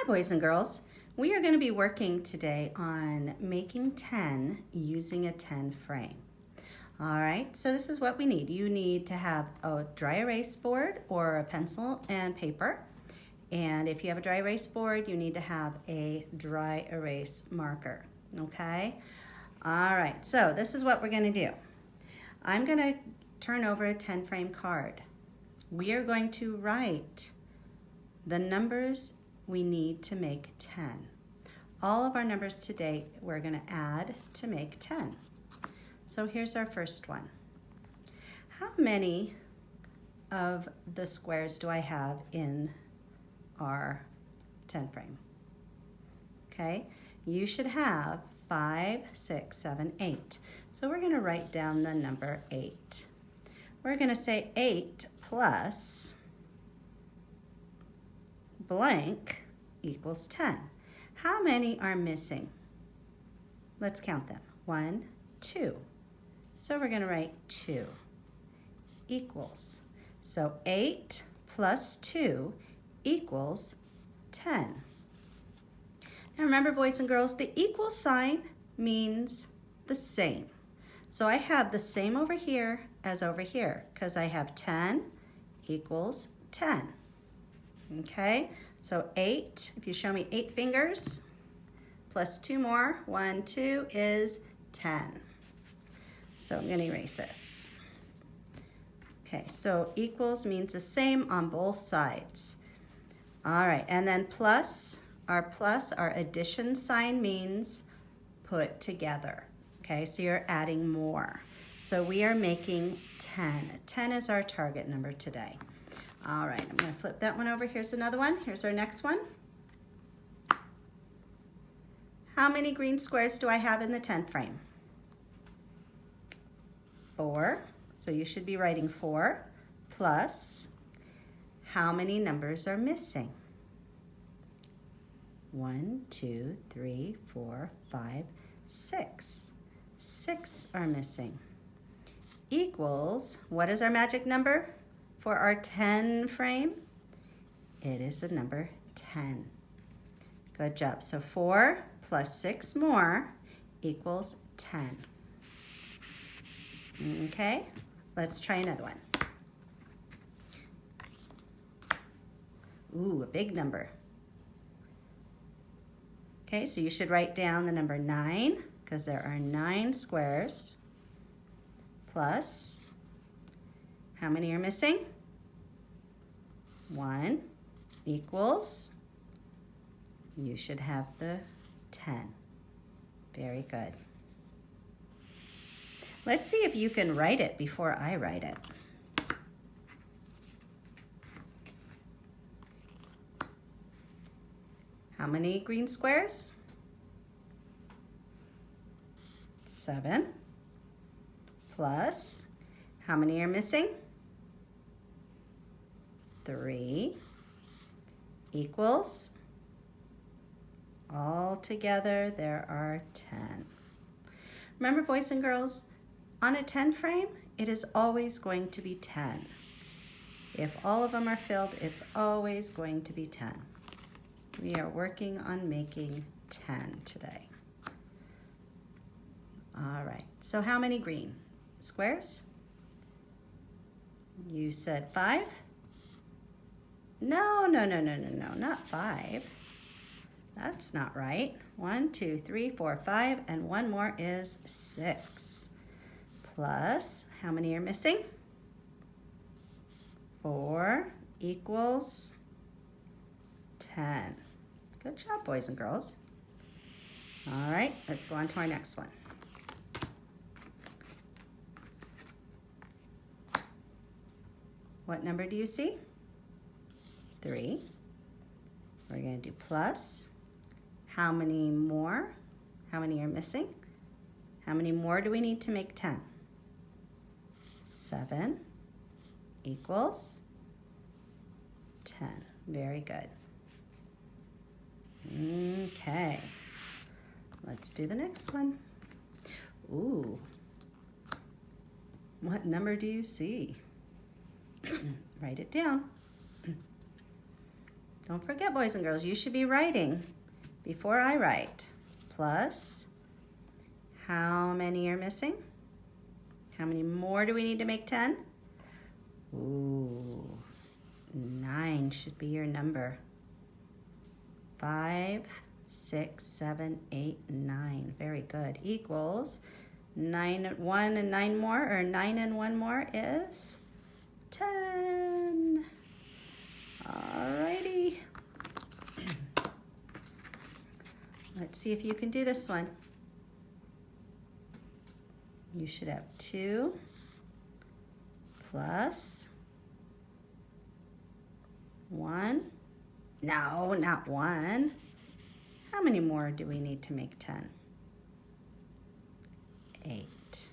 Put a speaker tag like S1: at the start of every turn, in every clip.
S1: Hi boys and girls. We are going to be working today on making 10 using a 10 frame. All right, so this is what we need. You need to have a dry erase board or a pencil and paper. And if you have a dry erase board, you need to have a dry erase marker, okay? All right, so this is what we're going to do. I'm going to turn over a 10 frame card. We are going to write the numbers we need to make 10. All of our numbers today we're going to add to make 10. So here's our first one. How many of the squares do I have in our 10 frame? Okay, you should have 5, 6, 7, 8. So we're going to write down the number 8. We're going to say 8 plus blank equals 10. How many are missing? Let's count them. 1, 2. So we're going to write 2 equals. So 8 plus 2 equals 10. Now remember, boys and girls, the equal sign means the same. So I have the same over here as over here because I have 10 equals 10. Okay, so 8, if you show me 8 fingers, plus 2 more, 1, 2 is 10. So I'm going to erase this. Okay, so equals means the same on both sides. All right, and then plus, our addition sign means put together. Okay, so you're adding more. So we are making 10. 10 is our target number today. All right, I'm going to flip that one over. Here's another one. Here's our next one. How many green squares do I have in the 10 frame? 4. So you should be writing 4 plus how many numbers are missing? 1, 2, 3, 4, 5, 6. 6 are missing. Equals, what is our magic number for our 10 frame? It is the number 10. Good job. So 4 plus 6 more equals 10. Okay, let's try another one. Ooh, a big number. Okay, so you should write down the number 9 because there are 9 squares plus, how many are missing? 1 equals, you should have the 10. Very good. Let's see if you can write it before I write it. How many green squares? 7 plus, how many are missing? 3 equals, all together there are 10. Remember, boys and girls, on a 10 frame, it is always going to be 10. If all of them are filled, it's always going to be 10. We are working on making 10 today. All right, so how many green squares? You said 5? No, not 5. That's not right. 1, 2, 3, 4, 5, and one more is 6. Plus, how many are missing? 4 equals 10. Good job, boys and girls. All right, let's go on to our next one. What number do you see? 3. We're going to do plus. How many more? How many are missing? How many more do we need to make 10? 7 equals 10. Very good. Okay, let's do the next one. Ooh, what number do you see? Write it down. Don't forget, boys and girls, you should be writing before I write. Plus, how many are missing? How many more do we need to make 10? Ooh, 9 should be your number. 5, 6, 7, 8, 9. Very good. Equals 9, 1 and 9 more, or 9 and 1 more is 10. Alrighty. Let's see if you can do this one. You should have 2 plus 1. No, not 1. How many more do we need to make 10? 8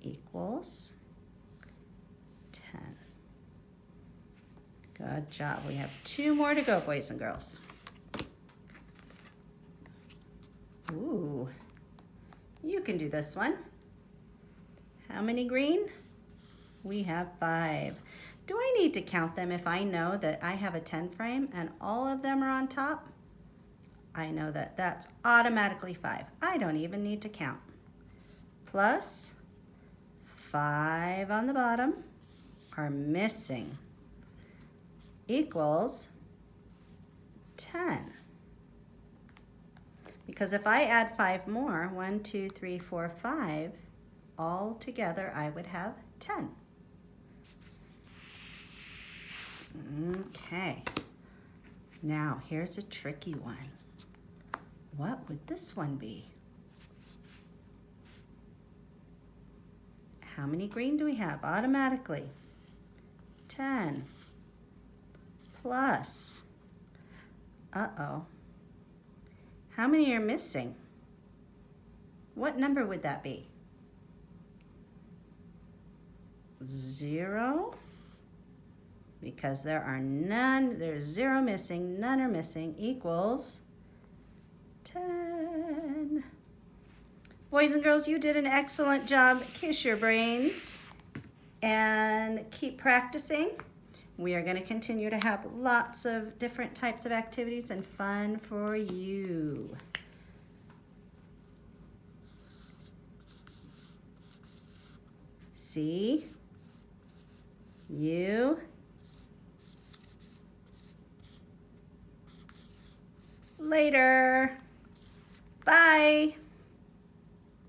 S1: equals 10. Good job. We have 2 more to go, boys and girls. Ooh, you can do this one. How many green? We have 5. Do I need to count them if I know that I have a 10 frame and all of them are on top? I know that that's automatically 5. I don't even need to count. Plus 5 on the bottom are missing equals 10. Because if I add 5 more, 1, 2, 3, 4, 5, all together I would have 10. Okay, now here's a tricky one. What would this one be? How many green do we have automatically? 10 plus, uh-oh, how many are missing? What number would that be? 0? Because there are none, there's 0 missing, none are missing, equals 10. Boys and girls, you did an excellent job. Kiss your brains and keep practicing. We are going to continue to have lots of different types of activities and fun for you. See you later. Bye.